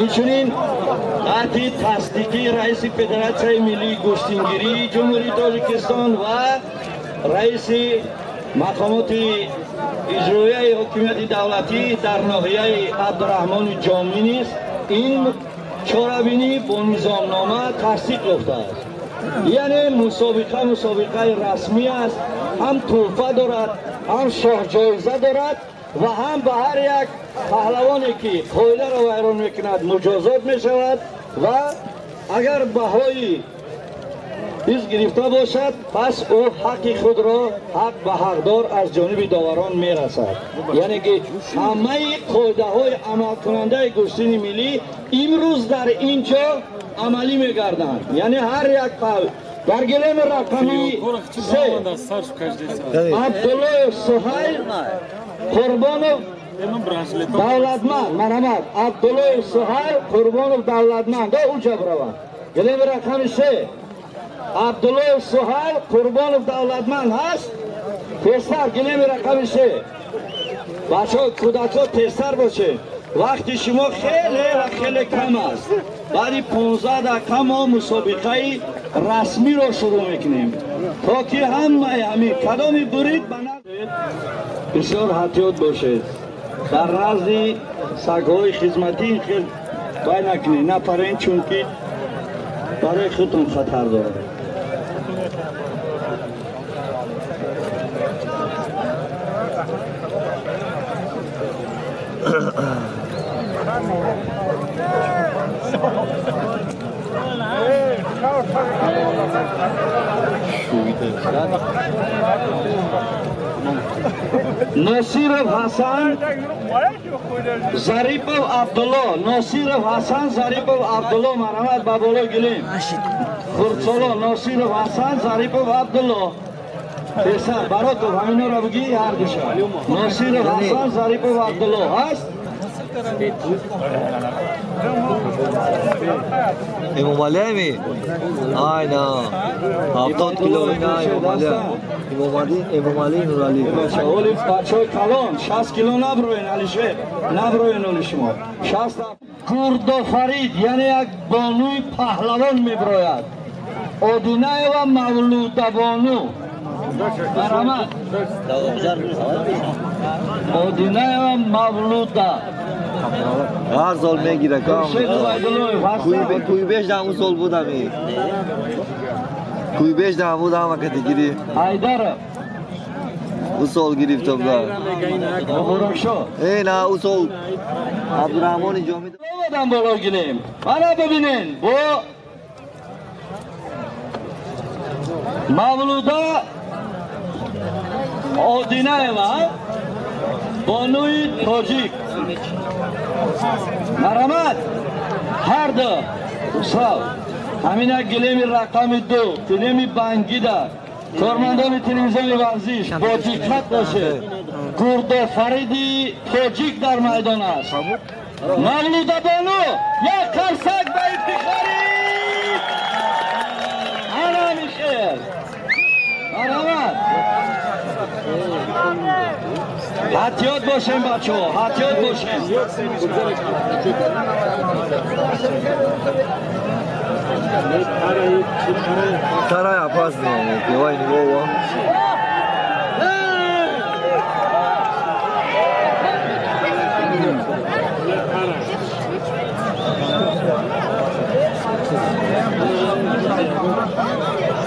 инчунин қатъи тасдиқи раиси федератсияи миллии гӯштингирии ҷумҳурии тоҷикистон ва раиси мақомоти иҷроияи ҳокимияти давлатӣ дар ноҳияи абдураҳмони ҷомӣ низ ин чорабинӣ бо низомнома тасдиқ ёфтааст. яъне мусобиқаи расмӣ аст, ҳам тӯҳфа дорад, ҳам шоҳҷоиза дорад ва ҳам ба ҳар як паҳлавоне ки қоидаро вайрон мекунад муҷозот мешавад ва агар баҳои биз гирифта бошад пас ӯ ҳаққи худро ҳақ ба ҳақдор аз ҷониби доварон мерасад. яъне ки ҳамаи қоидаҳои амалкунандаи гӯштини миллӣ имрӯз дар ин ҷо амалӣ мегарданд. яъне ҳар як дар гилеми рақами 3 абдуллоев суҳайл қурбонов давлатманд марҳамат абдуллоев суҳайл қурбонов давлатманд уҷа биравад. гилеми рақами 3 абдуллоев суҳайл қурбонов давлатманд ҳаст. тезтар гилеми рақами 3 бачаҳо кӯдакҳо тезтар бошед. вақти шумо хеле ва хеле кам аст. баъди 15 дақиқа мо мусобиқаи расмиро шурӯъ мекунем то ки ҳамаи ҳамин кадоми бурид ба бисёр ҳатиёт бошед. дар назди сагҳои хизматӣ хел бай накунед, напарен, чунки барои худтон хатар дорад. نصیرов حسن ظریفов عبدالله نصیرов حسن ظریفov عبدالله مرحمت ба боло гилем хурдсоло نصیرов حسن ظریفov عبدالله песар баротов ҳаминоро бигӣ ҳардуша نصیرов حسن ظریفov عبدالله ҳаст. امامعلی می آینا 70 کیلو اینا امامعلی نورعلی اولی بچه‌های کلان 60 کیلو نبروین علیشه نبروین اولی شما 60 کردوفرید یعنی یک بانوی پهلوان میبروید اودینه و مولوده بانو مرحمت اودینه و مولوده هر سال میگیره کام کوی بیش دامون سال بودم کوی بیش دامون بودم وقتی گیری حیدر او سال گرفتم دار نه او سال عبدالرحمن جامی بودم بالا گیریم حالا ببینین با مولوده آدینه و بانوی تاجیک مرحمت هر دو سال همین گلمی رقم 2 گلمی بانگی دا کارمندان تلویزیون ورزش با دقت باشه کردوفریدی تاجیک در میدان است. مولوده بانو یک قرصک به افتخاری انا میشه مرحمت حتیات باشیم بچه ها حتیات باشیم Тарай опасный, пивай него.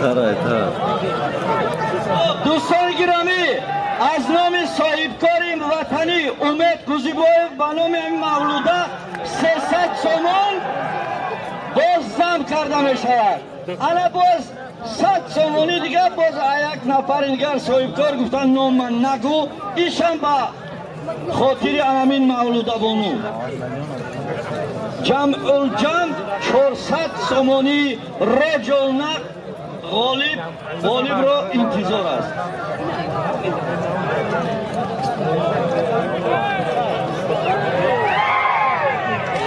Тарай, тарай. دوستان گرامی از نام صاحبکار وطنی امید کوزیبویف به نام مولوده 300 سومون باز زم کرده می شود. انا باز 100 سومونی دیگه باز یک نفر دیگر صاحبکار گفتن نام من نگو ایشان با خاطر امین مولوده بانو جمع الجمع 400 سومونی رجل غالب را انتظار است.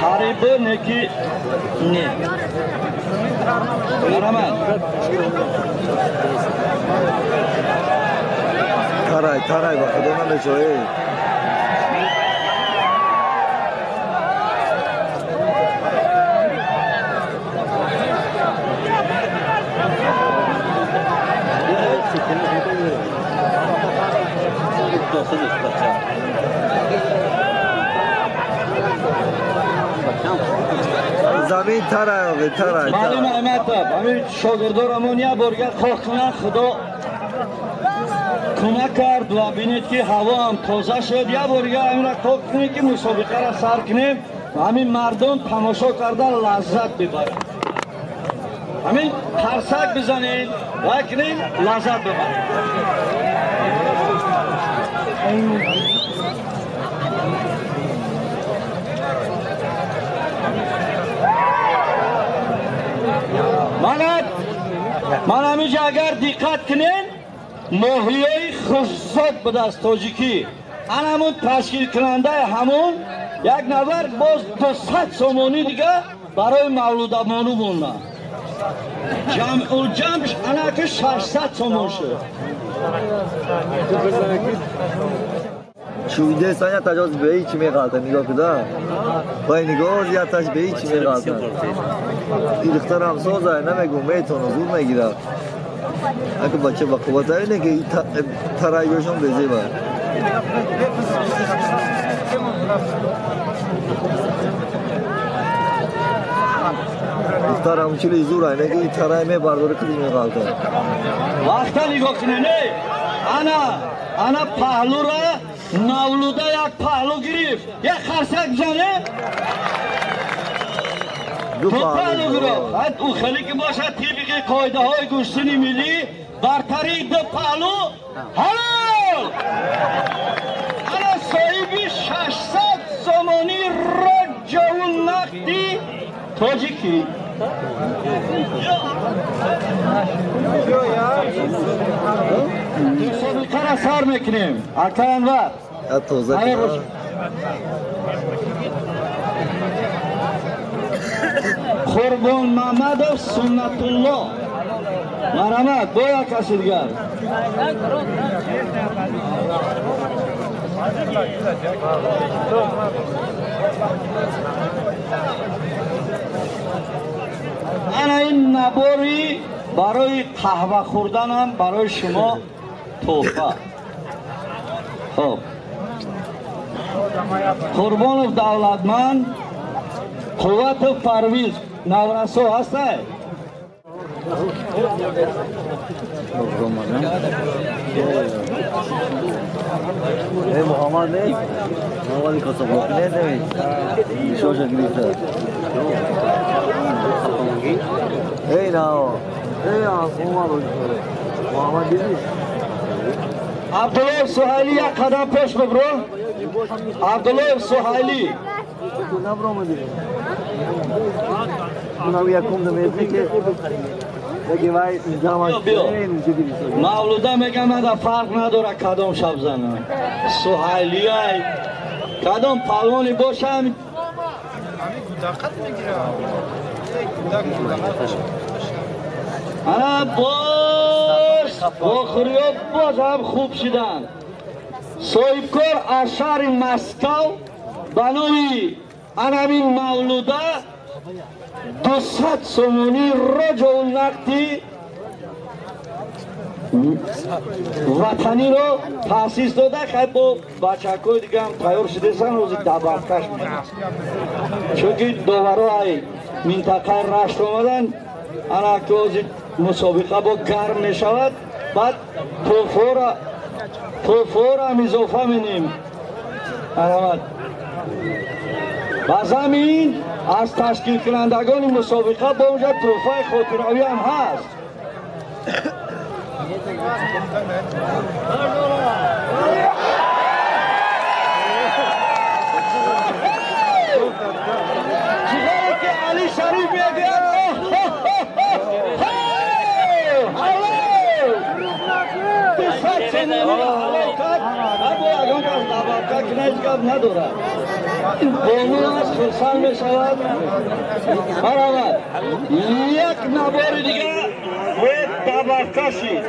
حریبه نکی نه مرحمت ترای با خدا نمیشه زمین تره تره معلوم احمد همین شاگردارمون یه بارگه خواه کنن خدا کمک کرد و بینید که هوا هم تازه شد یه بارگه همین را خواه کنید که مسابقه را سر کنیم و همین مردم تماشا کردن لذت ببرند همین ترسک بزنید و کنید لذت ببرید من همیشه اگر دقت کنین ماهیای خصوصات به دست تاجیکی همون تشکیل کننده همون یک نفر باز 200 سومانی دیگه برای مولود مانو مونده جمعش انا که 600 سومان شد شویده سانیا تجاوز به هیچی میقاتن نگاه کده بای نگاه زیادتش به هیچی میقاتن این دختر هم سازه نمیگو میتونه زور میگیره اگه بچه با قوت اینه که ترایگوشون بزی بر دختر هم چلی زور اینه که این ترای میبرداره کدی میقاتن وقتا نگاه کنه نه انا پهلو را مولوده یک پهلو گرفت یک خرسک بزنه دو پهلو گرفت او خیلی که باشد طبق قاعده های گشتنی ملی برتری دو پهلو حلال انا صاحبی 600 سومانی رجل نقدی تاجیکی مسابقه را سر میکنیم ارکان انور توزه کنه قربان محمد سنت الله مرحمت با یک کسی دیگر انا این نباری برای قهوه خوردنم برای شما توفه خب قربان دولتمند قوت و پرویز نورسو هسته ای محمد نیست محمدی کسابلاقی نیست شاشا گریفته ای نه محمد دیدی عبدالله سهیلی یک قدم پیش ببرو عبدالله سهیلی نبرو مدیر اونو یکم دمیدی که بگی وای زمان مولوده میگم من فرق نداره کدام شب زنه سهیلی های کدام پلوانی باشم انا باش آخری باز هم خوب شدن صاحبکار از شهر مسکو بنوی انامین مولوده 200 سومانی رجل نقدی وطنی رو تاسیس داده که با بچه‌های دیگه هم تیار شده سن روزی دبرکش میدن چون که داورای منطقه رشت آمدن انا که روزی مسابقه با گرم می شود بعد توفور هم اضافه مینیم و زمین از تشکیل کنندگان مسابقه با اونجا توفه خاطره‌ای هم هست چیزایی که علی شریف میگه نداره بانو از خرسان می شود برابر یک نبار دیگه باید دبرکشی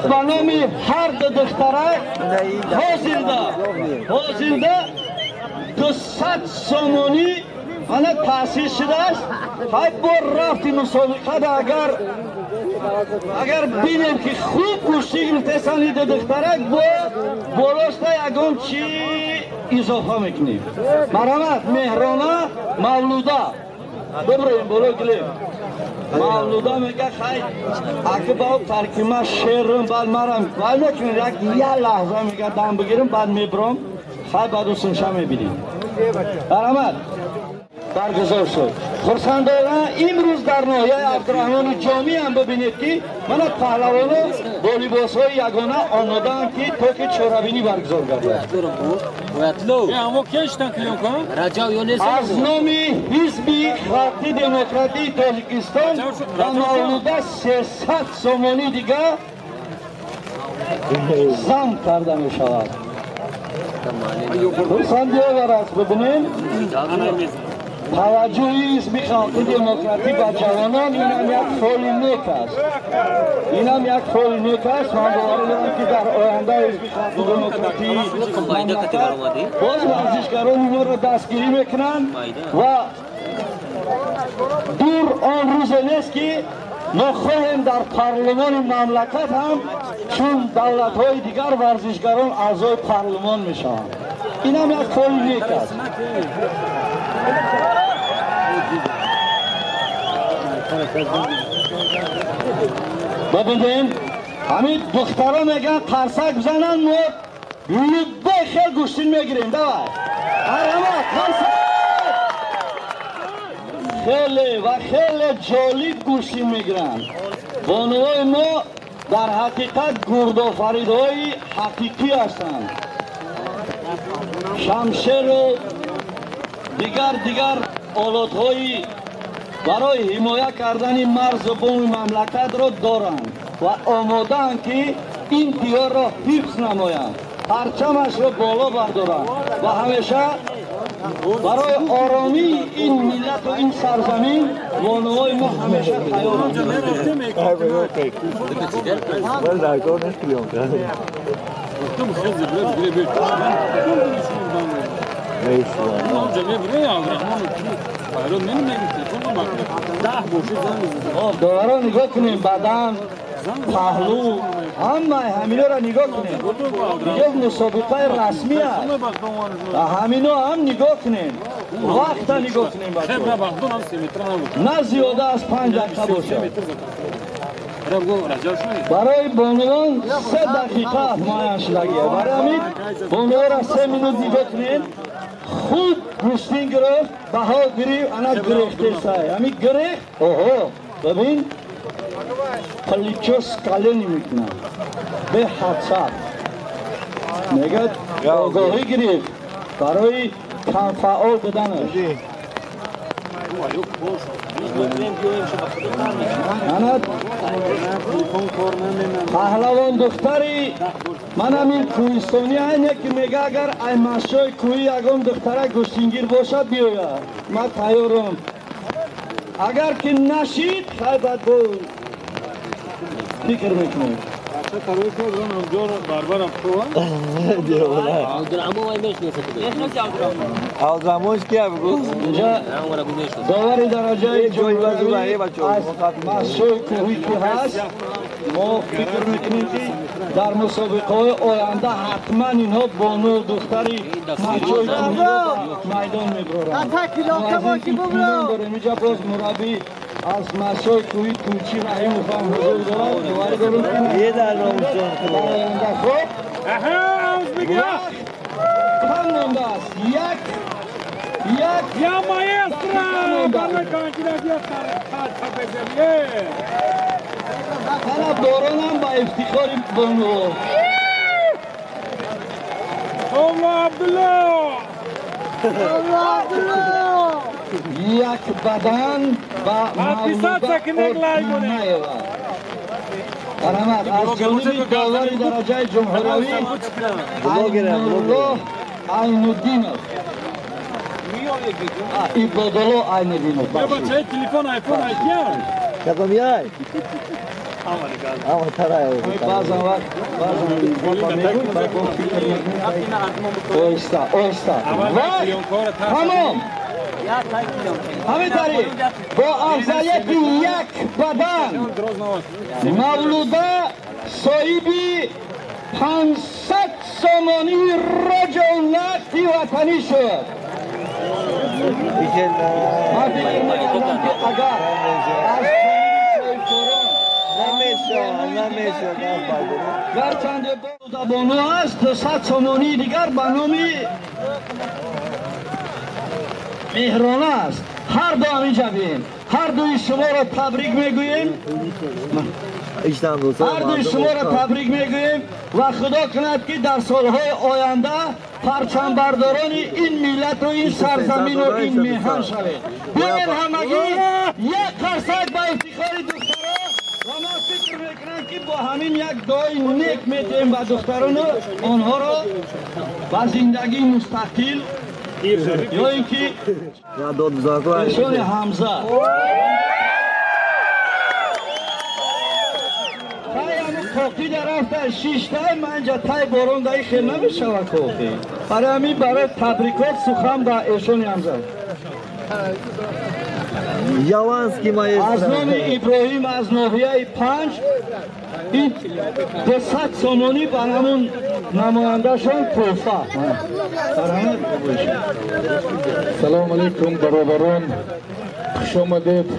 با نامی هر دو دختره حاصل ده 200 سومانی mana ta'sis shida است های بار رفتی مسابقه دا اگر بینیم که خوب گوشتی تسانی دخترک بالاشتا یکم چی اضافه میکنیم مرحمت مهرانه مولوده ببریم بالا گلیم مولوده میگه خیلی اگه با ترکیمه شیرم بعد مرم ولی نکنید یک لحظه میگه دم بگیرم بعد میبرم خیلی بعد سنشه میبینیم مرحمت برگزار شد خرسندانه امروز در ناحیه عبدالرحمن جامی هم ببینید که من پهلوانو با لباس های یگانه آمدن که توک چورابینی برگزار گردد از نام حزب خلقی دموکراتی تاجیکستان و مولوده 300 سامانی دیگه زم کرده می شود خرسندی است ببینید توجهی حزب خلقی دموکراتی به جوانان این هم یک فعل نیک است این هم یک فعل نیک است من باور دارم که در آینده حزب خلقی دموکراتی مملکت باز ورزشکاران اینا را دستگیری میکنند و دور آن روز نیست که ما خواهیم در پارلمان مملکت هم چون دولت های دیگر ورزشکاران اعضای پارلمان میشوند این هم یک فعل نیک است ببینیم همین دخترها میگن قرصک بزنن ما لبه خیلی گوشتین میگیریم دوای خیلی و خیلی جالب گوشتین میگیرن بانوهای ما در حقیقت گردآفریدهای حقیقی هستند شمشیر و دیگر آلاتهای برای حمایت کردن مرز و بوم مملکت را دارند و آماده‌اند که این دیار را حفظ نمایند پرچمش را بالا بردارند و همیشه برای آرامی این ملت و این سرزمین بانوهای ما همیشه تیارند دورا نگاه کنیم بدن پهلو همینو را نگاه کنیم یک مسابقه رسمی است همینو هم نگاه کنیم وقت نگاه کنیم نه زیاده از 5 دقیقه باشه برای بانوان 3 دقیقه معین شدگی برای همین بانوان را 3 منوت نگاه کنیم خوب گوشتین گرفت بها گریف انا گریخته سای همین گریخت اوه ببین پلیچوس کلنی میکنن به حدثت میگه آگاهی گریفت برای کم فعال بدنش پهلوان دختری من همین کوهستانی اینه که میگه اگر این مشای کوهی یکم دختره گوشتینگیر باشه بیاید من تیارم اگر که نشید خیلی باید فکر میکنم عبدالرحمنش کیا بگو؟ داوری درجه جمهوری از مشای کوهی که هست ما فکر میکنیم که در مسابقه های آینده حتما اینها بانو دختری مشای کوهی را میدان میبرند ما از این اطمینان داریم اینجا باز مربی از مشای کوهی کوچی رحیم فهم حضور دارد دواری دارم که یه در ناموشان در آینده خوب کم مانده است یا مایسترا برای کانکیرات یا حالا دوران هم با افتخار بانو الله عبدالله یک بدن با مولوده برحمد از جانب داوری درجه جمهوری عینالله عینالدینov عبادالله عینالدینov بچه تلفن آیفون آیفون کدام میای؟ اما ترای بعضا وقت میگوید با فکر میکنید آیسته تمام همینطوری با افضلیت یک بدن مولوده صاحبی 500 سامانی رج نقدی وطنی شد. من دیگر میگم که اگر گرچند بانو است 200 سامانی دیگر به نام مهرانه است. هر دو همینجا بیم، هر دوی شما را تبریک میگوییم، هر دوی شما را تبریک میگوییم و خدا کند که در سالهای آینده پرچم برداران این ملت و این سرزمین و این میهن شوید. بیاین همگی یک قرصک به افتخار دختران و ما فکر میکنم که با همین یک دعای نیک میتیم به دختران آنها را به زندگی مستقل یا اینکه ایشان حمزه کوکی در رفته 6 تای منجا تای بارون دایی خیلی نمیشوه کوکی. برای همین برای تبریکات سخن به ایشان حمزه. از نام ابراهیم از ناحیه 5 این 200 سامانی برامون نماینده شون توفه. سلام علیکم برادران، خوش آمدید.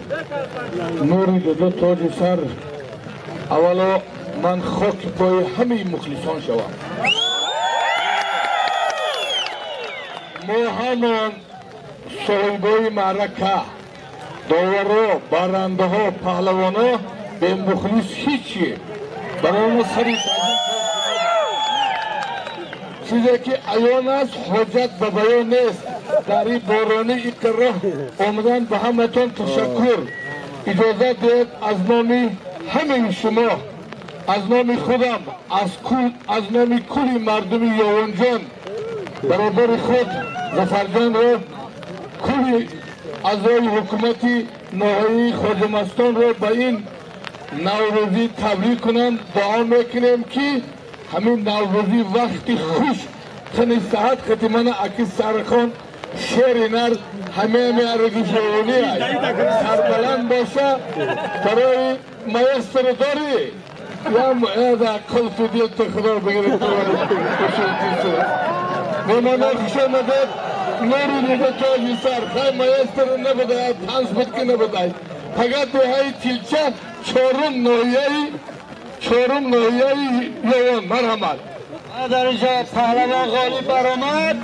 نوری دو تاج سر. اولا من خاک پای همه مخلصان شوم. ما همان صاحبای معرکه، داورا، برنده ها، پهلوانا به مخلص هیچی. برای ما سری چیزی که عیان است حجت به بیان نیست. در این بارانی ای که راه آمدن به همتون تشکر. اجازه دید از نام همه شما، از نام خودم، از نام کل مردم یوانجان برابر خود ظفرجان را، کل اعضای حکومت ناحیه خواجه مستان را به این نوروزی تبریک کنم. دعا میکنیم که همین نوروزی وقتی خوش تن صحت ختمان اکی سرخان شیر نر همه ارگی جوانی سربلند باشه برای مایستر داری یا معیده کل فیدیت خدا بگیرید مهمانه خوش آمدید. نوری دیگه تاجی سر خیلی مایستر نبوده، تنس بود که نبوده. فقط های تیلچه چهارم ناحیه یوان. مرحمت. در اینجا پهلوان غالب برآمد.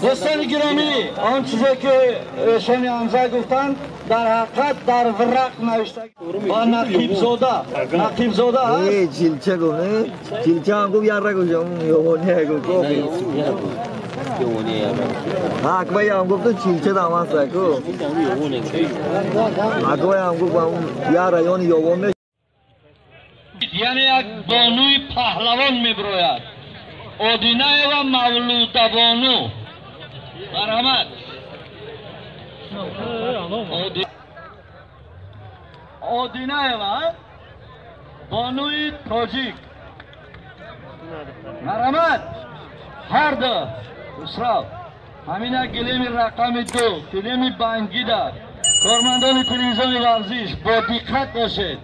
دوستان گرامی، آن چیزی که ایشان حمزه گفتند در حقیقت در ورق نوشته با نقیب زاده هست. چیلچه گونه چیلچه هم گفت یاره گوشم یوانی گفت اکبایی هم گفت تو چیلچه دام هست اکبایی هم گفت یا رایان یوان یعنی یک بانوی پهلوان میبروید. آدینه و مولوده بانو. مرحمت. آدینه و بانوی تاجیک. مرحمت. هر دو اسراف همین گلیم رقم 2 گلیم بانگی دار. کارمندان تلویزیون ورزش با دقت باشید.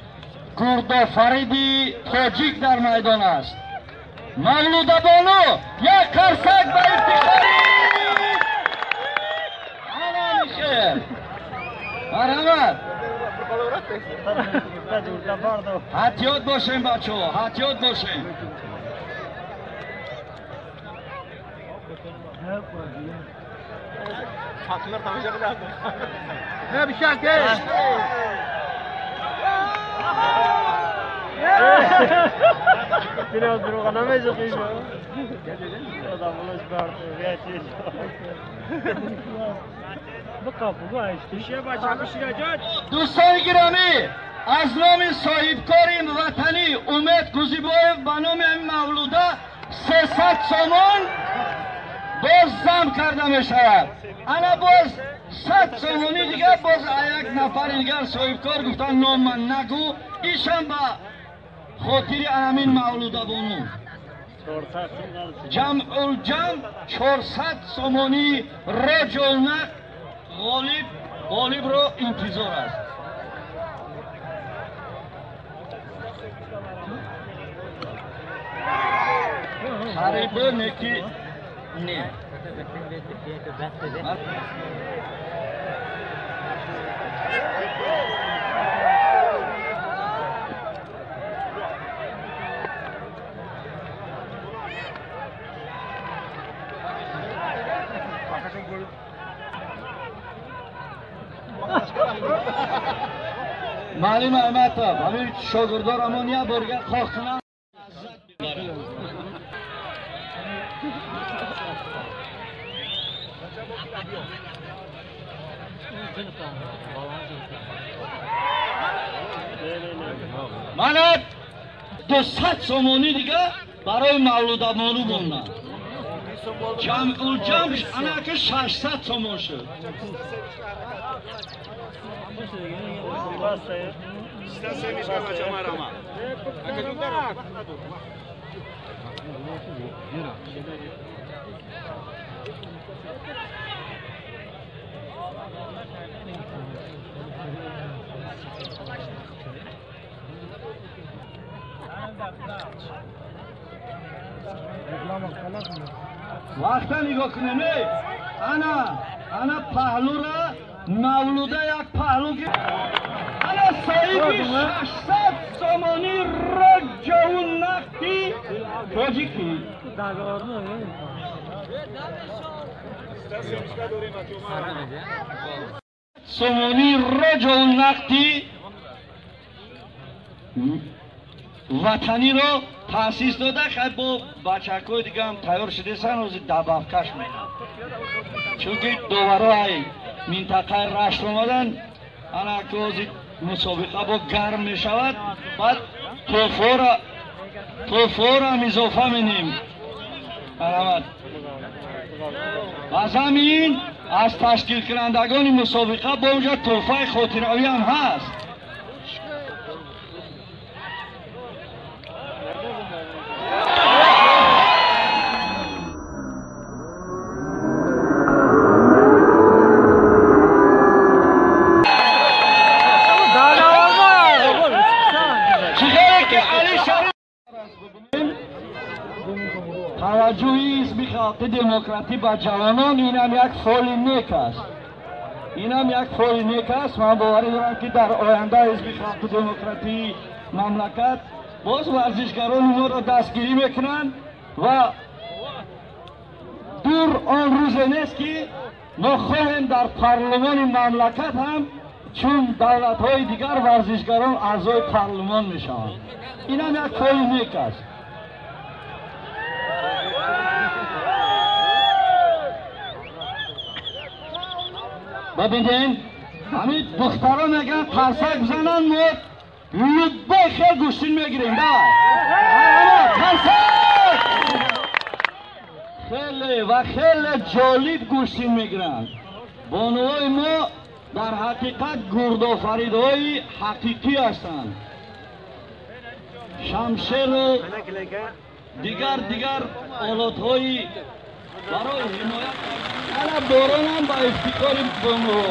گردا فریدی تاجیک در میدان است. مولوده بانو یک قرصک به افتخاری آنا میشه. مرحمت. حتیات باشین بچه ها، حتیات باشین. نه بشکل Biraz durğanamayacak iş var. Adam bulaş bağırdı. Gerçeği Bu kapı bu açtı. Bir şey başa pişirecek. دوستان گرامی، از نام صاحبکار وطنی امید گوزیبایف به نام مولوده 300 سامان باز زم کرده می شود. انا باز 100 سامانی دیگه باز یک نفر دیگر صاحبکار گفتن نام من نگو. ایشان با خاطر امین مولوده بانو جمع 400 سامانی رجل نقد غالب رو انتظار است. خریبه نکی نه. معلم احمد تا همین شاگردارمون یه برگر خواستن من 200 سومونی دیگه برای مولود مولو بوندم. جمعش انا که 600 سومون شد. وقتا نگاه کنیم انا پهلو را مولوده یک پهلو که انا صاحبی 600 سومانی را جون نقدی توجی کی سومانی را جون نقدی وطنی رو تاسیس داده خیلی با بچه‌های دیگه هم تیار شده سن روزی دبافکش میدن چون که دوباره منطقه رشت اومدن انا که روزی مسابقه با گرم میشود بعد توفور هم اضافه میدیم از همین از تشکیل کنندگان مسابقه با اونجا توفه خاطراوی هم هست. توجهی حزب خلق دموکراتی با جوانان این هم یک فعل نیک است. من باوری دارم که در آینده حزب خلق دموکراتی مملکت باز ورزشکاران اینا را دستگیری میکنن و دور آن روز نیست که ما خواهیم در پارلمان مملکت هم چون دولت های دیگر ورزشکاران اعضای پارلمان میشوند. این هم یک فعل نیک است. ببینید همین دختران میگن ترسک بزنن ما لبه خیلی گوشتین میگیریم خیلی جالب گوشتین میگیرن. بانوهای ما در حقیقت گردآفریدهای حقیقی هستند. شمشیر و دیگر آلاتهای برای حمایت حالا باران هم با افتخار بانو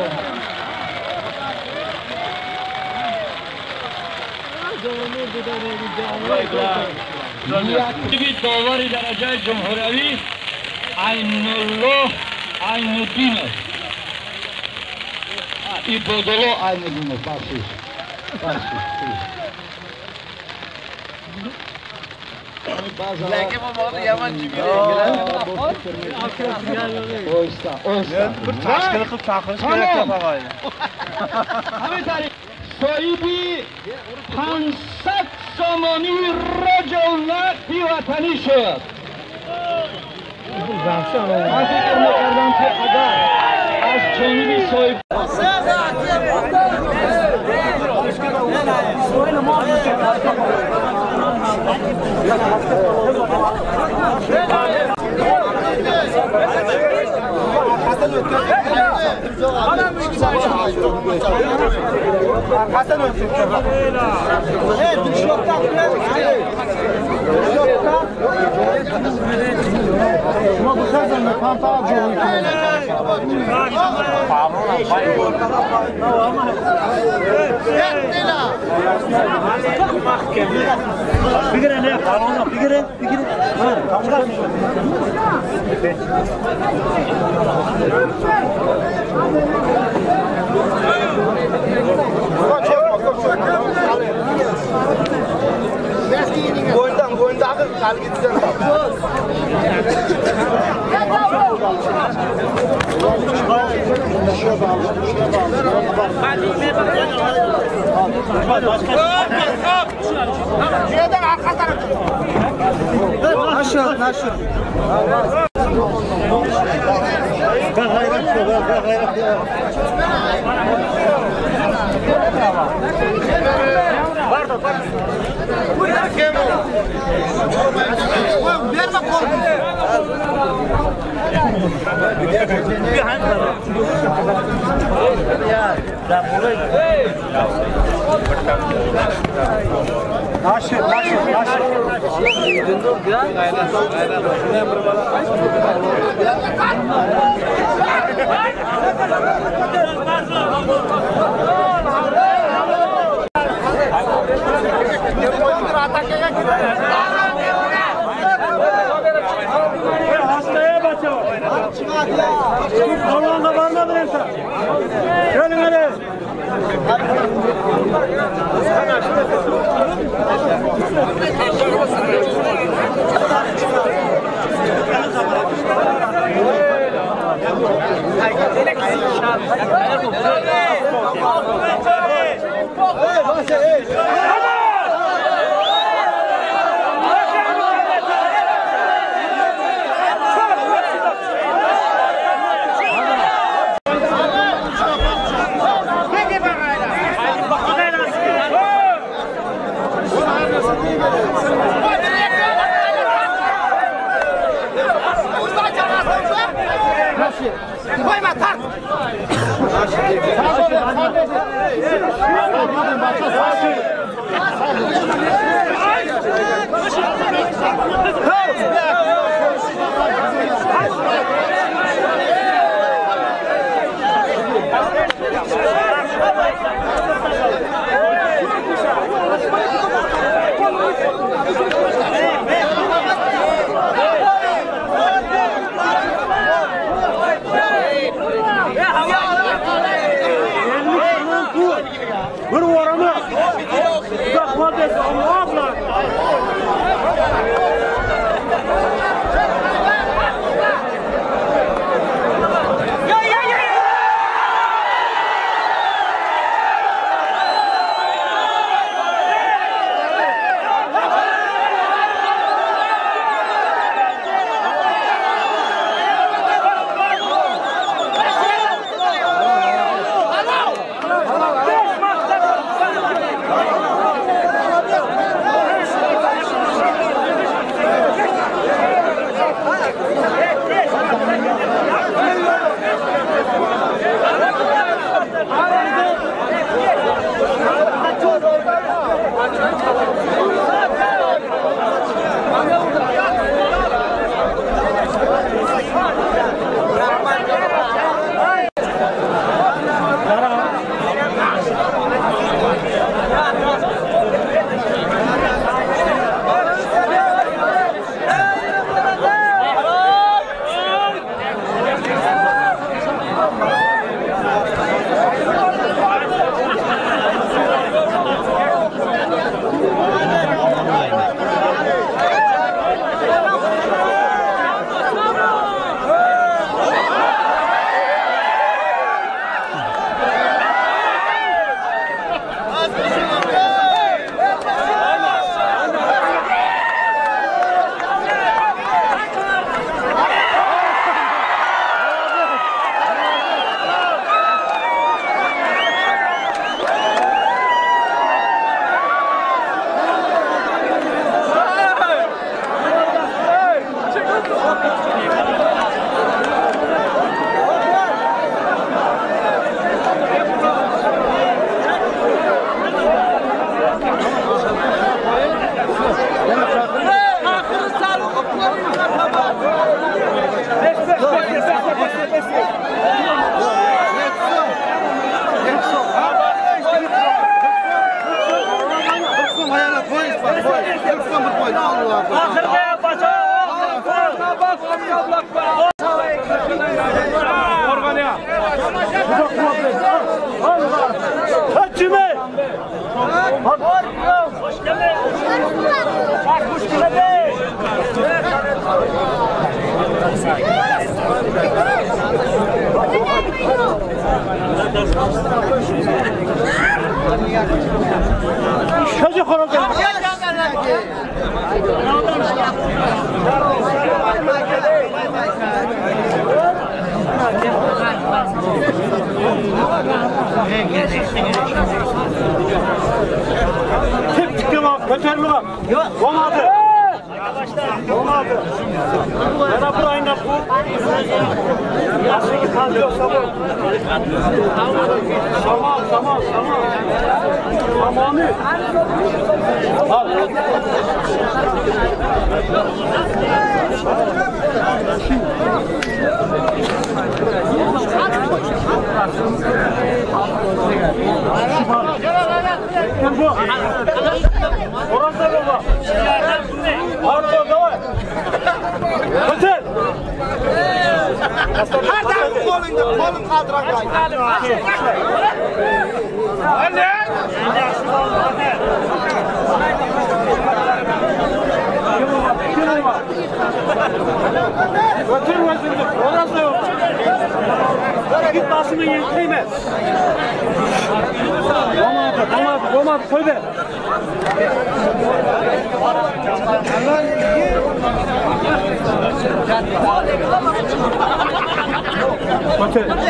یک داوری درجه جمهوری عین الله عین الدین است. عبادالله عین الدین است. لکه ما باید یمن چی میره تشکیل خوب تخریص گرفتم آقای همین طریق صاحبی 500 سومانی رجل وطنی شد. من فکر میکردم که اگر از جانب صاحب ما بخزن مکان تا جوری کنیم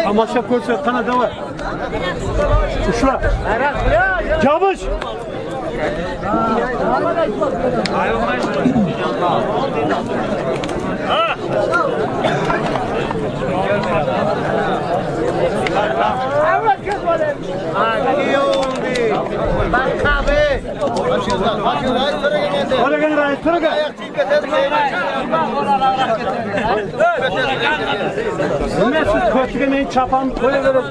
Tamaşa koysa Kanada var. Uşla. Camış. Siz kötügemeyin çapan koyuverin.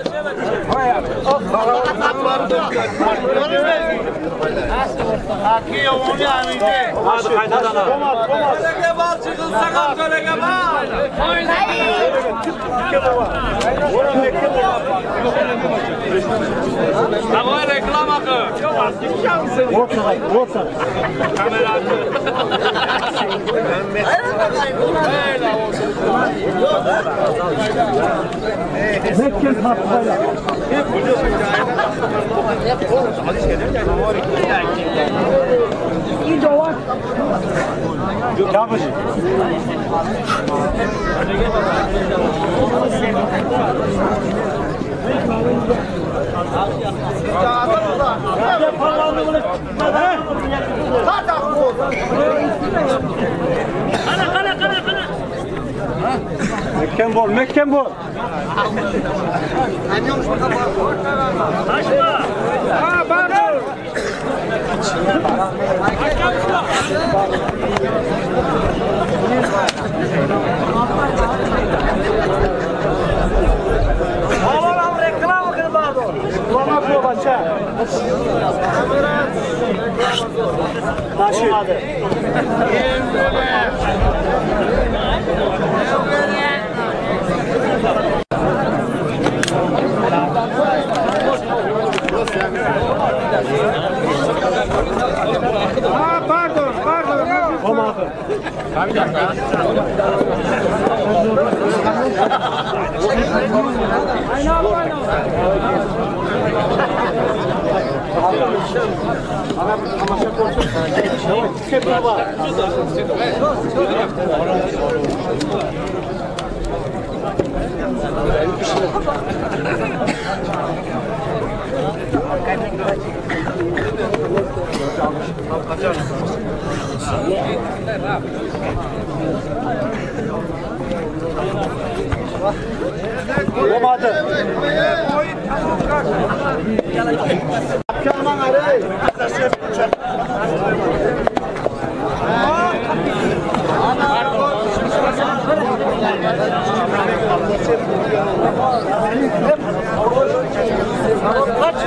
Hadi kaynadan al. Kolege bal çıkılsa kal kolege bal. Tamam reklam hakkı. Orta. Kamera. Mekken tatlıbayla. İyi doğar. Yapıcı. Mekken bol. Açma. Ha pardon. Oğlum reklam kır pardon. Kullanmak yok aşağı. Taşı. Ha pardon. Tamam. Bir dakika. Olmadı. Kaç.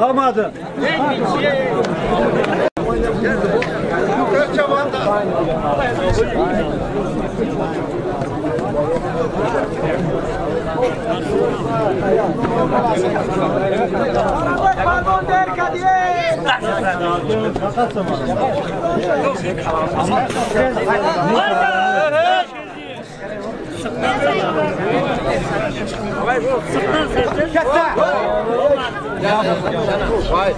Olmadı. Vai.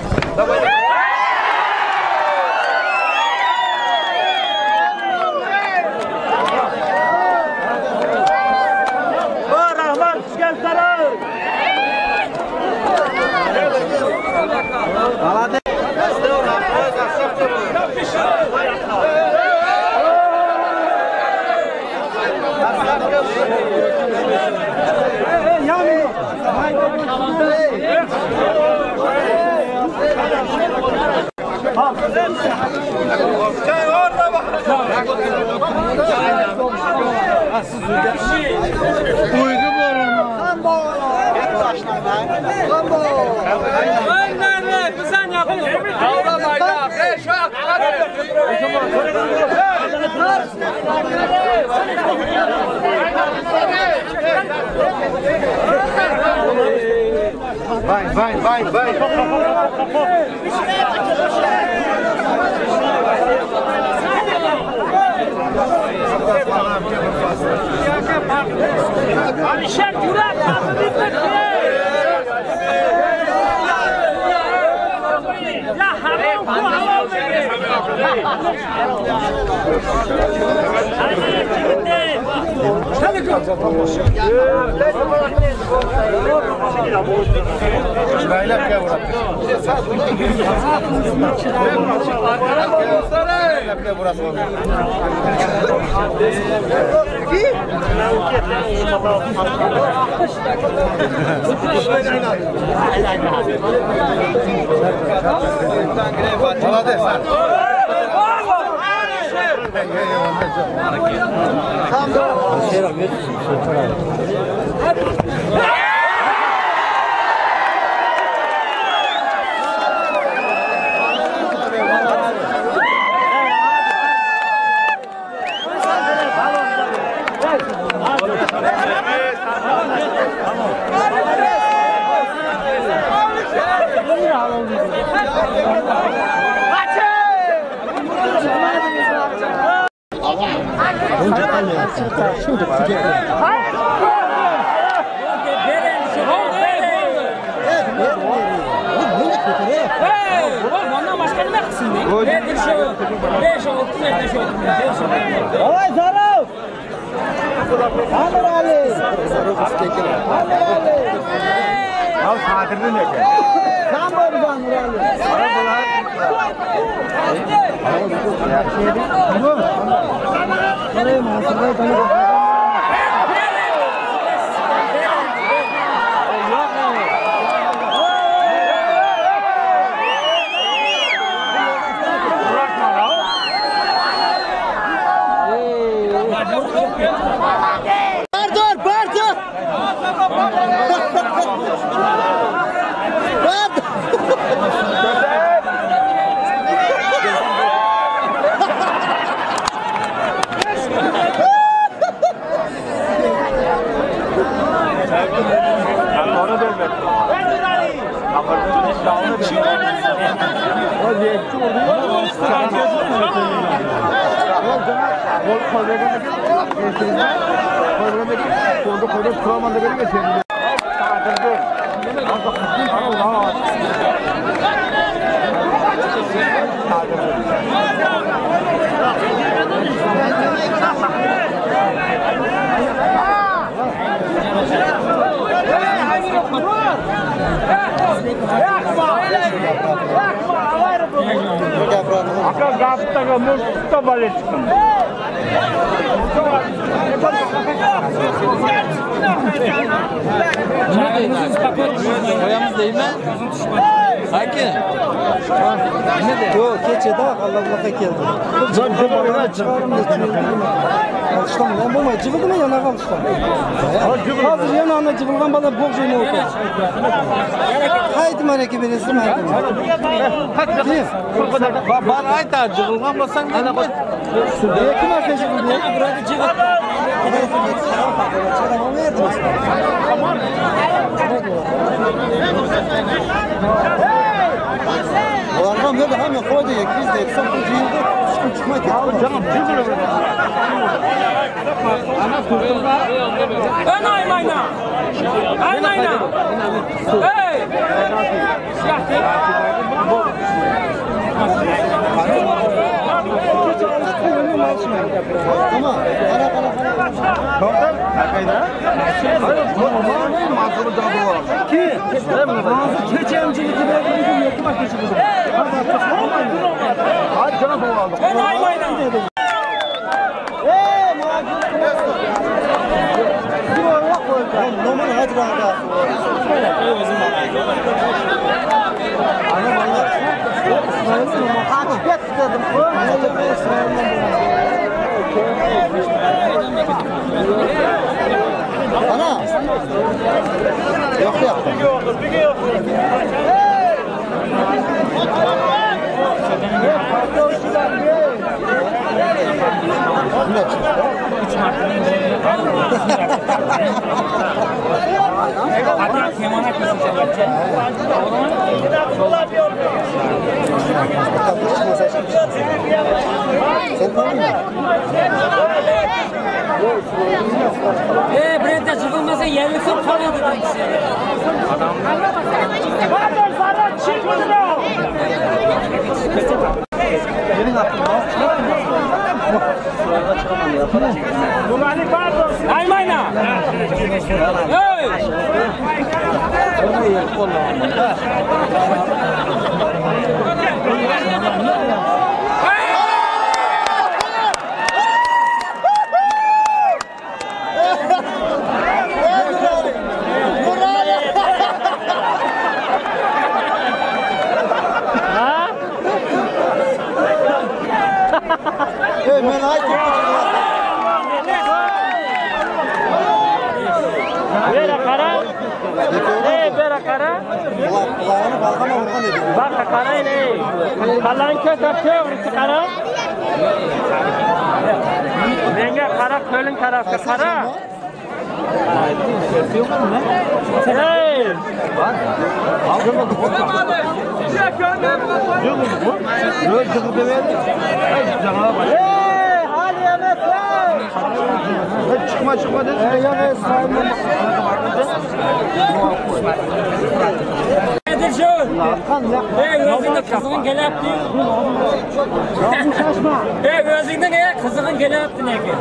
Alişer Gürak, ya haram bu halal Koyamız değil mi? Haki. Yok, keçede Allah'a geldi. Çıkarım da alıştan ben bulmay. Cıvıldı mı yana alıştan? Hazır yanağına cıvılgan bana bok şeyini oku. Haydi mareki veresim haydi. Hadi. Bar aytar cıvılgan basan ana bak. Yakın arkadaşı bu diye. Bırak cıvıl. Çarama verdim işte. Allah'ım böyle hemen koydu ya. Biz de hepsi bu cihinde çıkmak yok. Canım cıvıl. Ön aymayna. Aymayna. Hey. Ama ara. Kaptan hakayda. Hayır bu manzuru da bu var. Ki? Bazı keçemcilik gibi yakın bak geçiyor. Hadi canım bu aldı. Ön aymayna. Normal hadi rahat. Ana. Yok ya. Brenda çıkılmasa yerli çok kalıyordu demiş. Pardon sana çıkmıyor. Gelin aklına. Aymayna. Hey. Hey men ay Bera kara. Bera kara. kulağını balgama vurgan dedi. Bak kara ne? Kalanka tapıyor kara. Menga kara kölün tarafı kara. Hey! Çıkma dedi. Nedir şu? Gözünde kızının gele yaptı. Gözünde ne? Kızının gele yaptı ne ki?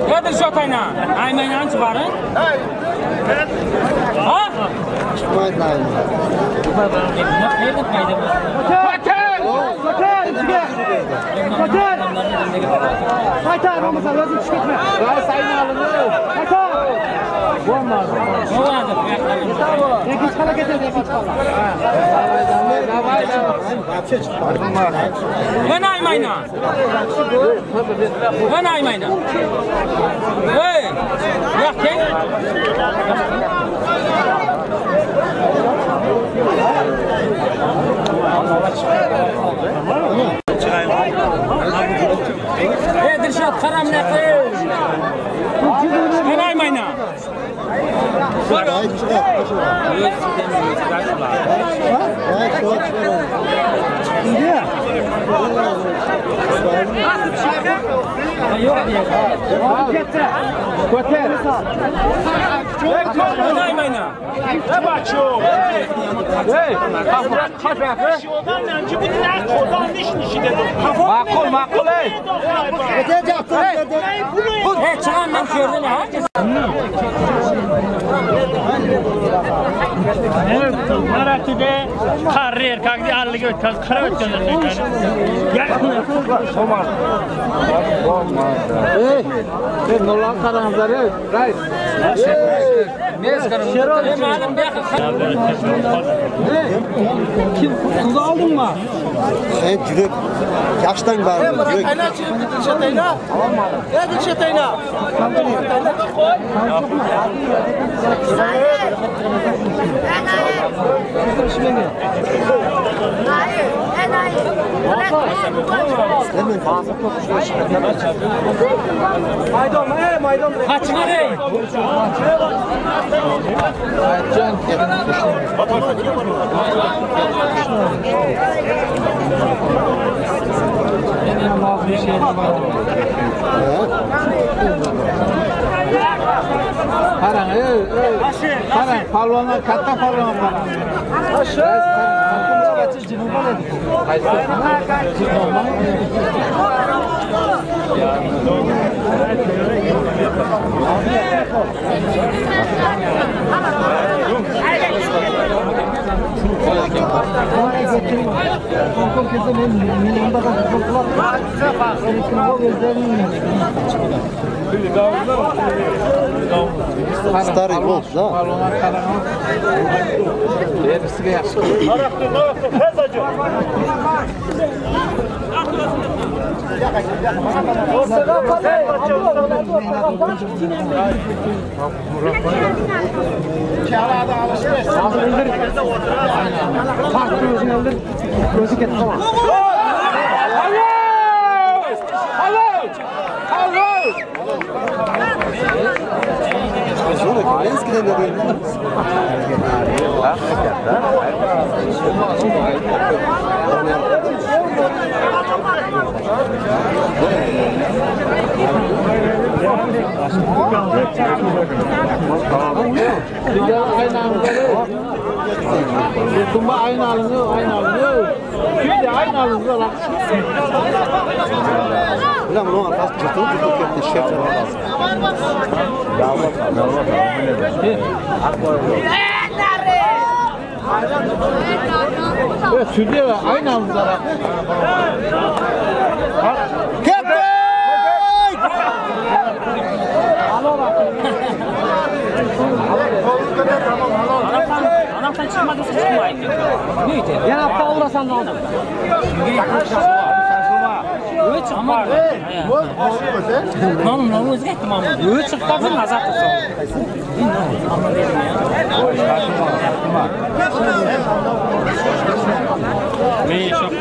Nedir şu tayna? Aymaynan çıkarın. Ha? Çıkmaydı aynı. Nerede kaydı bu? Haytar olmasa lazım çıkma. Daha sayın alın. Haytar. Bu olmaz. Ne vardı? Hiç kala getirdi hiç kala. Ben aymayna. Ben aymayna. Hey! Yak gel. Hey Dilşat karam ne kız? Ben aymayna. Gayet çıkar. Gayet çıkar. İyi. Yok diye. Koter. Ben aymayna. Ne bakıyor? Hey! Kafadan önce bu diğer kodan nişi dedi. Makul ey. Koter yaptı. Hey çıkan ben gördüm ha. Evet, Marathide karir, kagdi Allah Kararlıga o'tkazib, qarab o'tkazib ekan. Sen nolan qarangizlar, rais. Kim kız aldın mı? Sen yürek. Yaştan var mı? Yürek. Kaçın nereye? Qarang, qarang, palvonlar, katta palvonlar qarang. Старый волк, да? Palvonlar qarang. Berisiga yaxshi. Eskiden de böyle. Kumba aynı alınıyor. Şimdi aynı alınıyor lan. Ulan bunu arkadaş çıktı gitti şef lazım. Evet, Sürüye aynı alınıyor. Anamdan çıkmadıysa çıkmayın. Neydi? Yana hafta uğrasan ne oldu? Öyle çıkmadı. Namı özge ettim ama. Öyle çıkmadın azat olsun. Ama dedim ya. Ne çok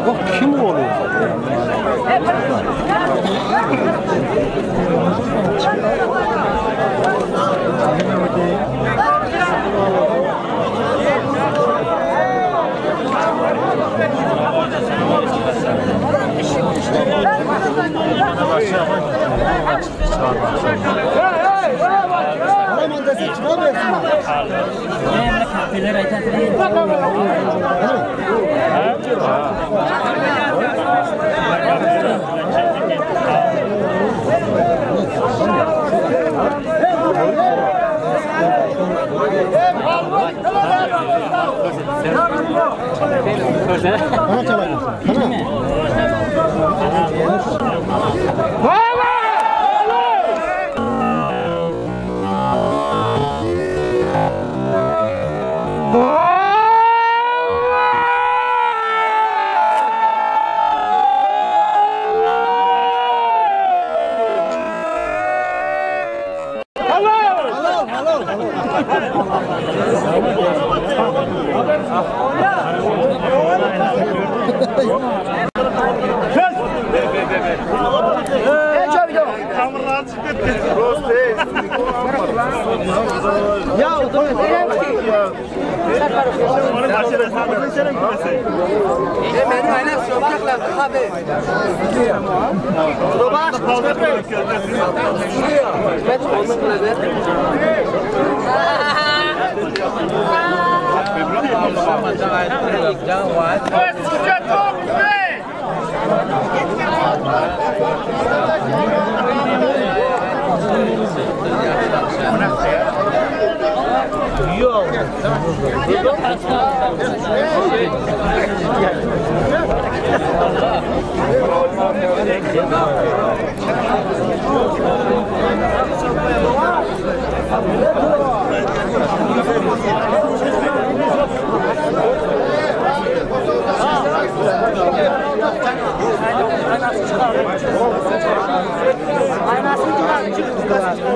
Bu kim oluyor? Jangan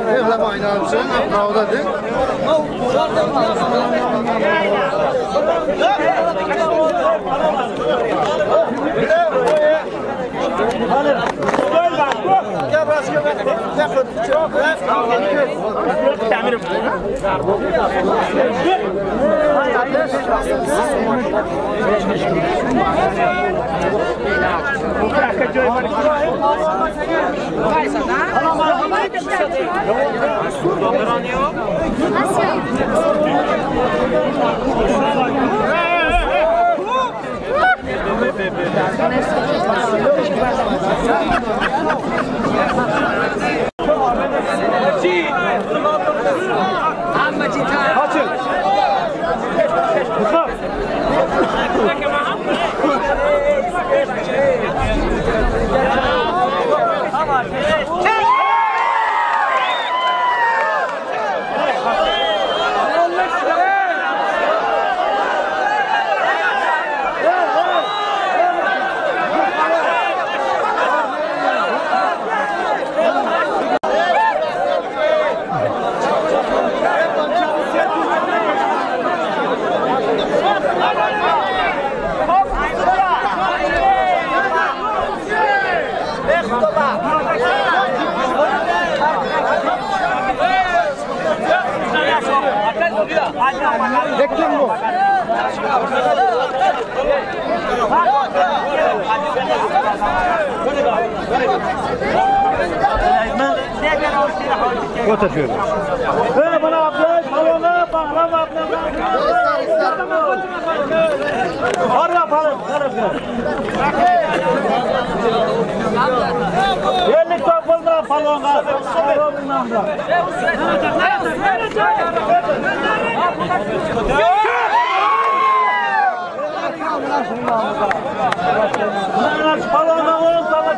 Evleme aynalmışsın, kavdadır. Oturuyor. Böyle bana abla, salona bağlam abla. Var yapalım, yerlik topulda palonga. Palonga olun sana.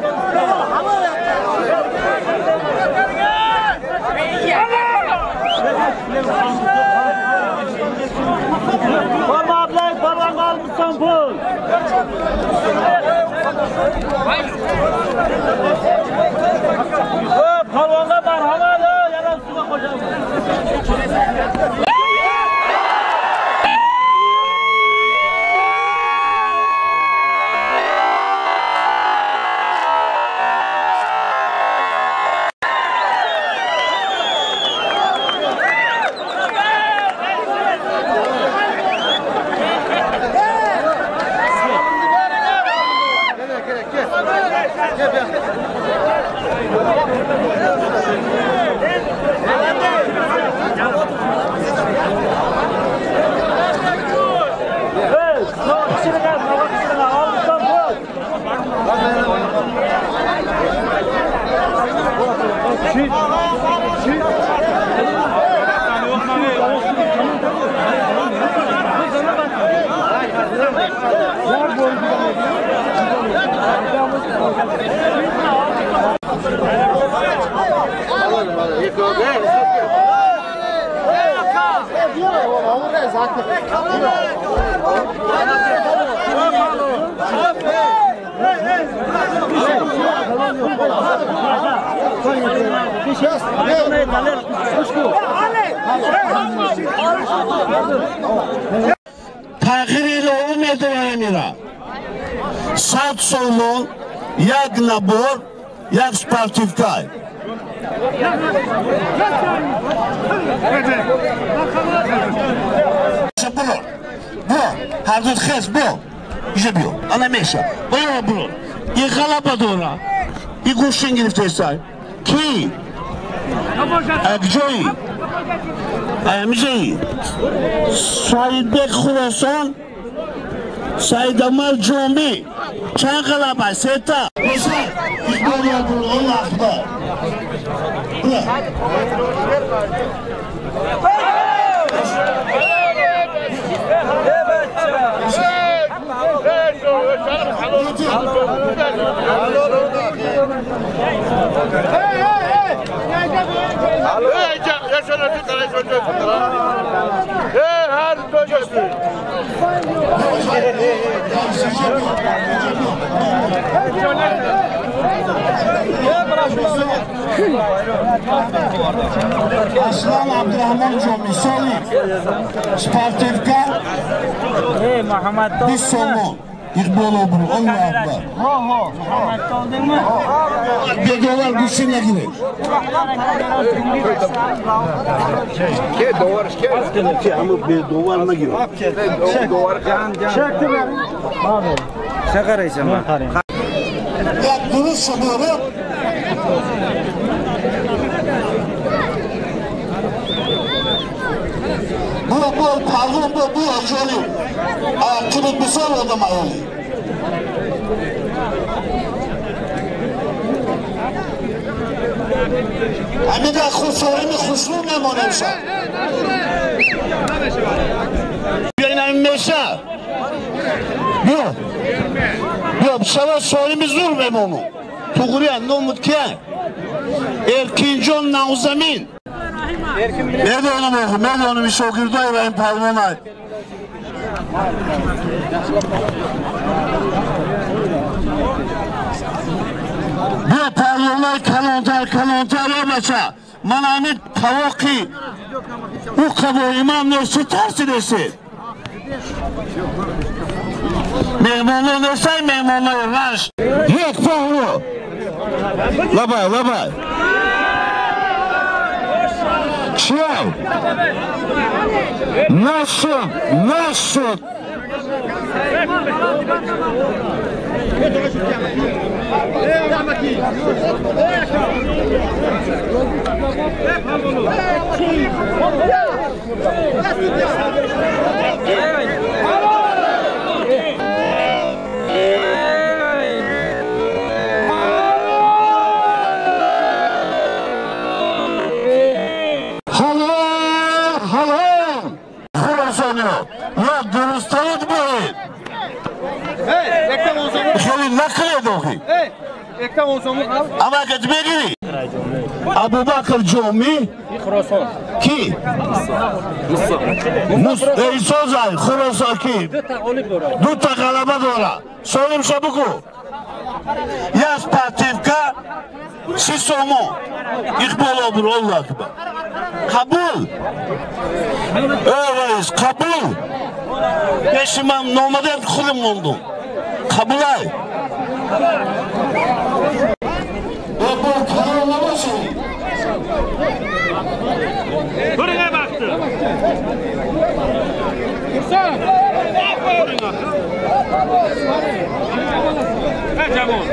Baba abla falan almışsan pul. Palonga merhaba da yalan suya koyacağım. Tahrir umedovamira. Sat solo, jak nabor, jak sportivkaj. Bu, hardut xes bu. İşte bu. Anlamışsın. Bana bu. Yıkalapa doğru. Bir kuşun girip tesay. Ki? Akjoy. Amjoy. Saidbek Khurasan. Said Amal Jombi. Çankala Seta. Mesela İkbal Yabul Allah Akbar. Aslan Abdurrahman Comi, Solim, Spartevka, bir somu, İkbal Obru, Allah Akbar. Bedovar güçlüğüne girer. Bedovarına girer. Sen karayacağım ben. Ya dürüst söylüyorum. Bu pardon bu acılı. Ayakçılık bir soru adam ayılı. Hem de sorunu kuşluğu memonemşa. Benim meşa. Yok, sana sorumuz dur memonu. Tuğriyan, Nomutkiyan. Erkincan Nauzamin. Ben onu bir şokürde evayım parmağına. Bu parmağına kalontar yapmaça. Manamit kavoki. Bu kavo imam nesi tersi desi. Memnunluğu nesay memnunluğu var. Yok fahru. Labay. Çiğ. Nasıl? Ya dürüst etmeyin. Şöyle nakıl edin. Ama gitmedi. Abu Bakr Comi ki Sozay Khurasan ki Duta galaba dora Solim Shabuku Yas Pativka Sisomo İkbal Obru Allah Akbar Kabul Evet kabul Yaşımam nomaden kulum oldum Kabulay Bu kararlaması Buraya baktı. Kursana. Ha Cemal.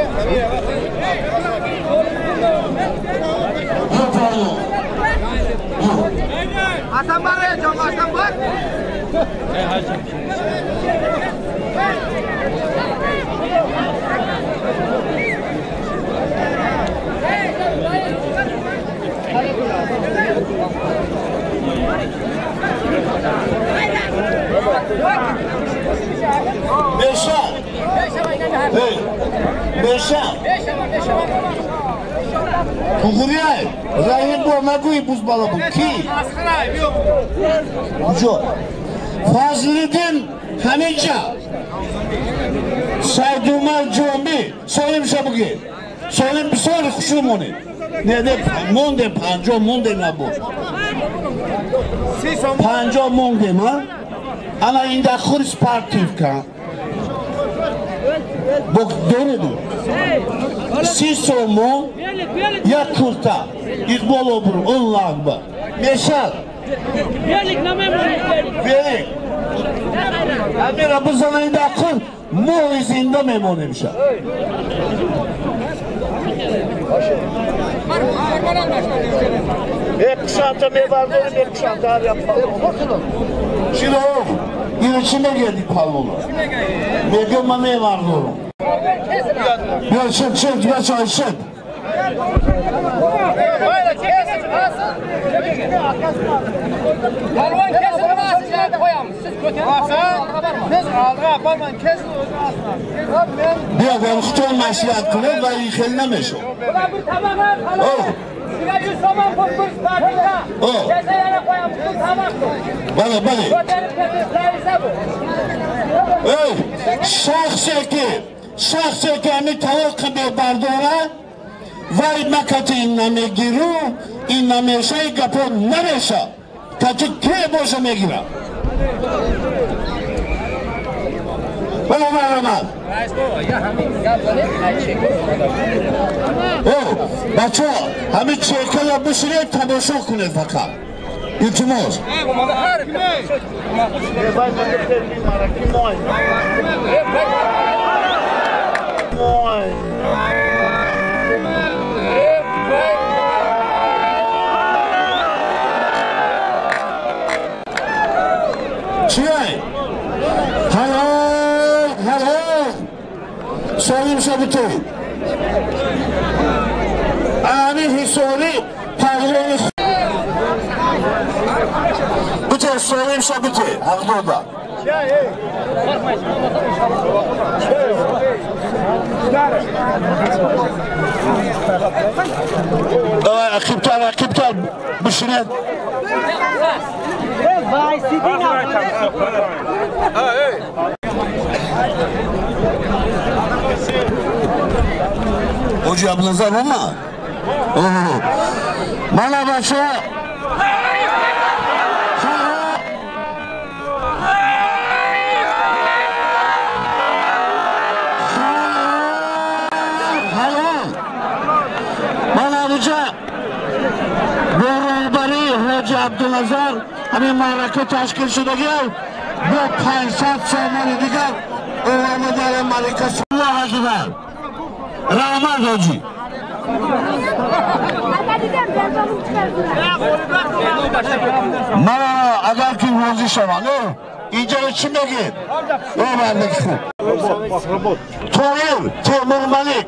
Hasan var ya Cemal, Hasan var. Beşa. Kukuriyay. Rahim bu maguy buz balı bu ki. Ucu. Fazlıdin Hanica. Saydumar Comi. Solim Şabuki. Solim bir sonra kuşum onu. Ne de monde panco monde na bu. Panco monde ma. Ana inda kuris partivka. Bok doğrudur. Sisomo ya kurta. İkbal Obru Allah Akbar. Meşal. Belik. Amira bu sana inda kur. Muizinde memon emşa. Hep kuşanta mevarları hep kuşanta yapalım. Şimdi o İçime geldik pavlona. Begirma mevarları. Ya çık. Balvan kesilib asıcılarda koyamız. Siz kötü biz aldığa balvan kesilib asıcılarda. Bia ben kutu maşiyat kılır ve yıkılmamış o. Ulan bir tabağa kalır. Size 100 saman kurmuş partida. Cezayana koyamız. Bu tabaktır. Bana. Götürüp getirdilerse bu. Şahseki mi tavuk gibi bardora vay makati inname giru inname şey kapı nereşa kaçı kre boşa gira bana bacı hami çekala bu süre taboşa kune fakat iltimos Çiğay Hello Soyum şabutu Amin hisori Pardonu Bütün soyum şabutu Ağdoda Akiptal Büşünet Vai, se diga. Hoca ablanıza var mı? Bana başa. Bana hoca. Hoca Abdülazar hani maraka teşkilşide gel bu 500 sene diğer oğlanı marikası Allah'a gider Rahman Hoca Mara agar ki Hoca şavanı iyice içime git o verdik Toyur Temur Malik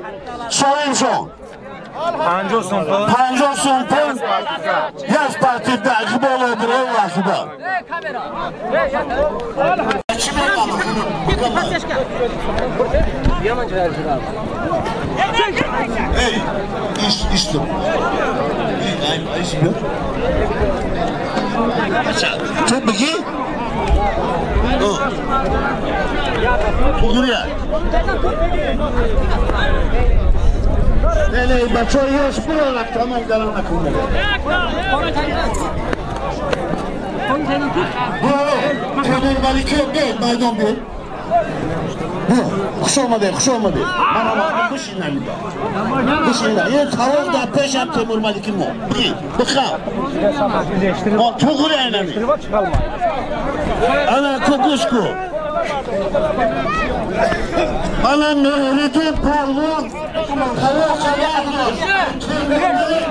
Soyun son Panjo Sumpun Yaş partide akıbı olabilir o akıbı Hey, işte Çok beki Bugün ya Nene, bacio io spero la chiama da una come. Temur Malik'e gel, maydon bir. Kuşolmadı. Bana kuş inandı. Kuş inandı. Ya tavuk da peşem Temur Malik'in mi? Bakın. O tuğur inandı. Ana kokuşku. Ana mühürüdü parlı.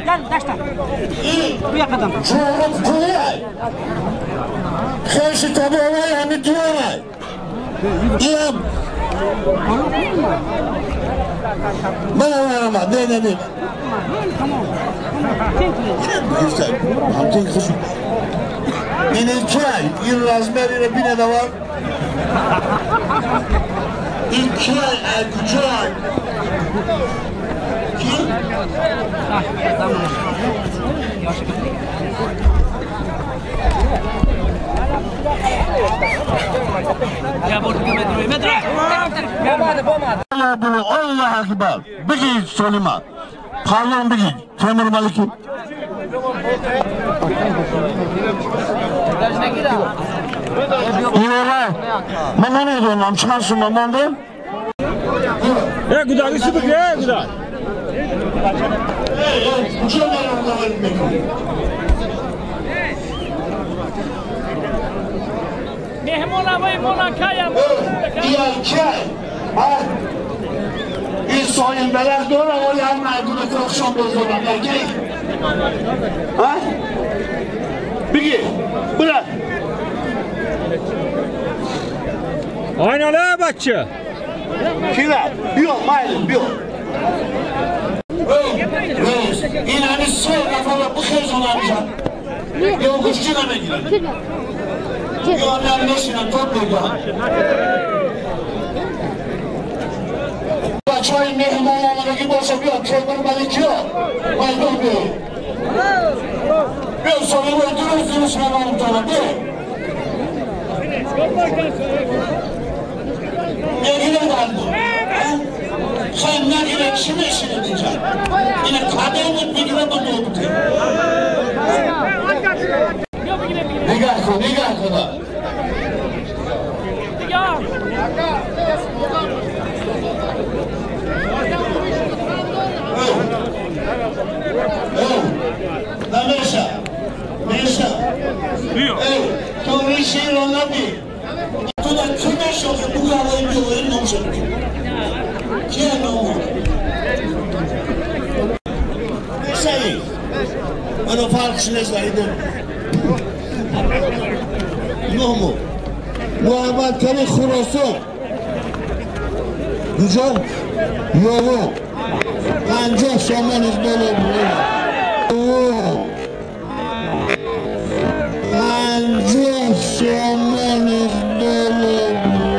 Gel taşla. Bu yakadan. Çoğurup kulay. Karşı tabi olay hani diyorlar. İyam. Bana var ama ne. Güzel. Hamdin kızım. Yine 2 ay. Bir razmeriyle bir ne de var. 2 ay, 3 ay. Kim? Allah akbar. Bir söyleme. Pardon bir Temur Malik'i. İyi Mama ne diyorsun? Amçansın mamam değil. Ya güzel işi bu ya güzel. Mehmona mehmona kaya. Ya çay. İnsanın beler doğru o yanına bunu korkşan bozulur. Gel. Ha? Peki. Bırak. Aynen öyle bakçı. Kira. Yok, maylim, yok. Reis, inanı sığ kafalı bu kez olanacak. Yok kuşçuna mı girelim? Yok ben neşine toplayacağım. Çay mehmanları gibi olsa bir çorbanı balık yok. Maydol Bey. Ben sonra öldürürsünüz hemen tarafı. Ne güne kaldı? Sen ne güne kime işin edeceksin? Yine kadehinin bir güne bunu yaptı. Ne kadar? Meşa. Doğru şey olmadı. Tuda kime şoku bu kadar bir oyun olacak. Kim o? Mesele. Bana farkınız vardı. Yok mu? Muhammed Kali Khurasan. Güzel. Yok. Ancak şamanız böyle böyle. Ancak şamanız böyle böyle.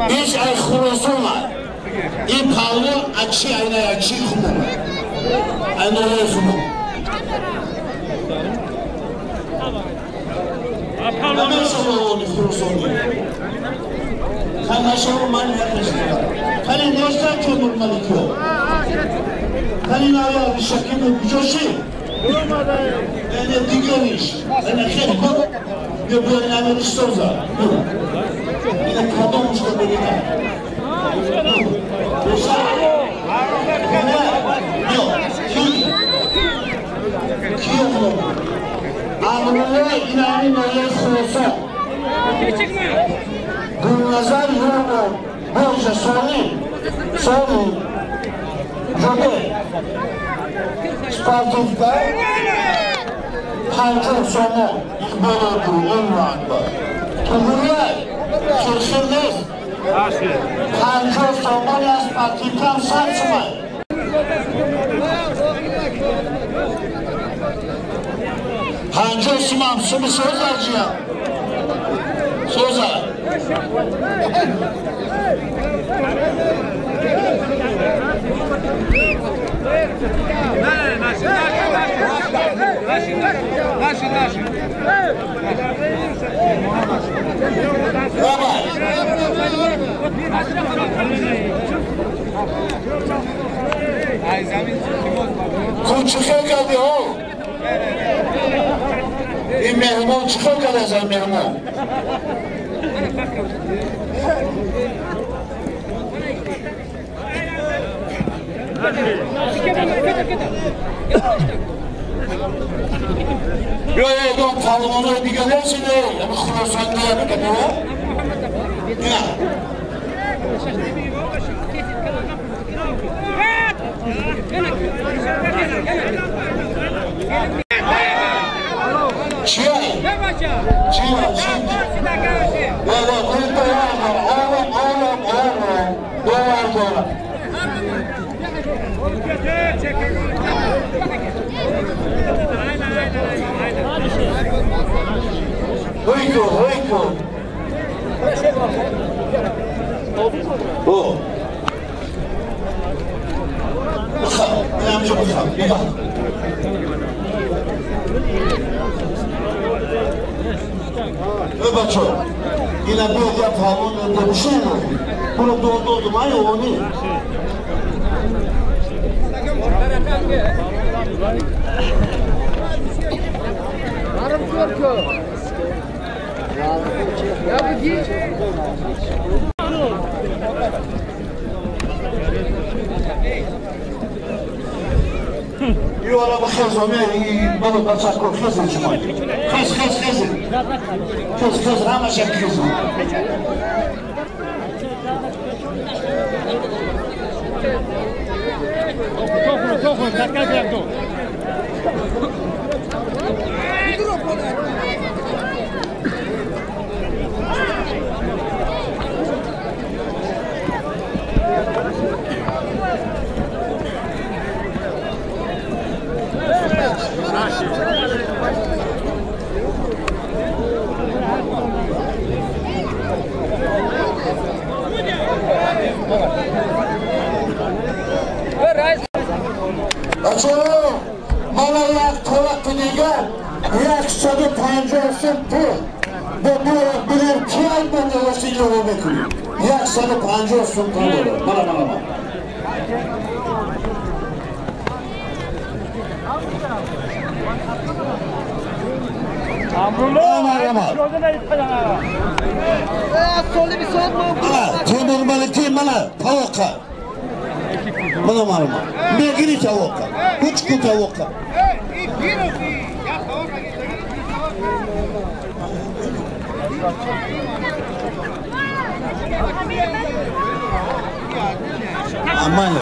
Beş ay Khurasan var. İyi pahalı açı ayna açı kumu. Ayna kumu. Hemen sonra onu Khurasani. Kan aşağı mani yaklaşık. Kali nöster kömür malikyo. Kali naya bir şekilde bücöşi. Yani digeriş. Yani kekko. Ve bu önemli istoza. Yine kadınmış da belirler. Yoksa. Yok. Ki yok. Ağrı'ya inanın öyle Khurasan. Gülnazar yurdu. Boğuşa soni. Jobe. Spartak'ta. Hancı sonu. İkbal ödü. Önvağında. Tuhurlar. Şirşirliz. Hancı sonu ya Spartak'tan saçma. Hancı Osman, sunu söz acıya. Söz ağır. Naşin. Rabay. Kunçuka geldi o. Bir mehman çıkar kalacak mehman. Yok, Talman'ı bir görürsin o. Ama Khurasan'da yapıp o. Ya. Çiğ. Böyle kuyuda yağmur. Oğlum. Doğru. Hıyko. Bu. Bakalım. Amca bakalım. Bir bak. Öbür çok. Yine bir yapalım önünde bir şey mi? Bunu doldurdum ay onu. Io alla bacchezza me, vado a passare con Chiesa ci muoio. Chiesa, rama c'è Chiesa. Tofu, 50 so'm pul. Bu bilan 2 oy bunga yoshlikka o'rnak qiling. Yaxshisi 50 so'm pul bo'ladi. Mana. Temur Maliki mana tovoqqa. Mana. Begini tovoqqa. 3 kun tovoqqa. Aman.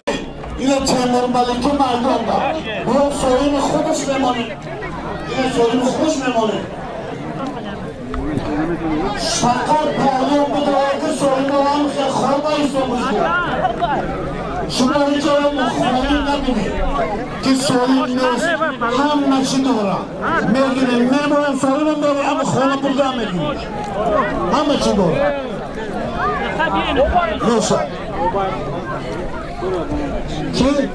Yine Temur Maliki maydonda. Bu soyunu xush memoli. Yine soyunu xush memoli. Faqat bağlı budayı soyunu olan xormayı soğuşdu. Şunları canım muhtemelen dedi ki soyunuz hammachi doğru. Merginin memuran sorunun doğru ama xona burada mergin. Hammachi doğru. Nasıl? Kim?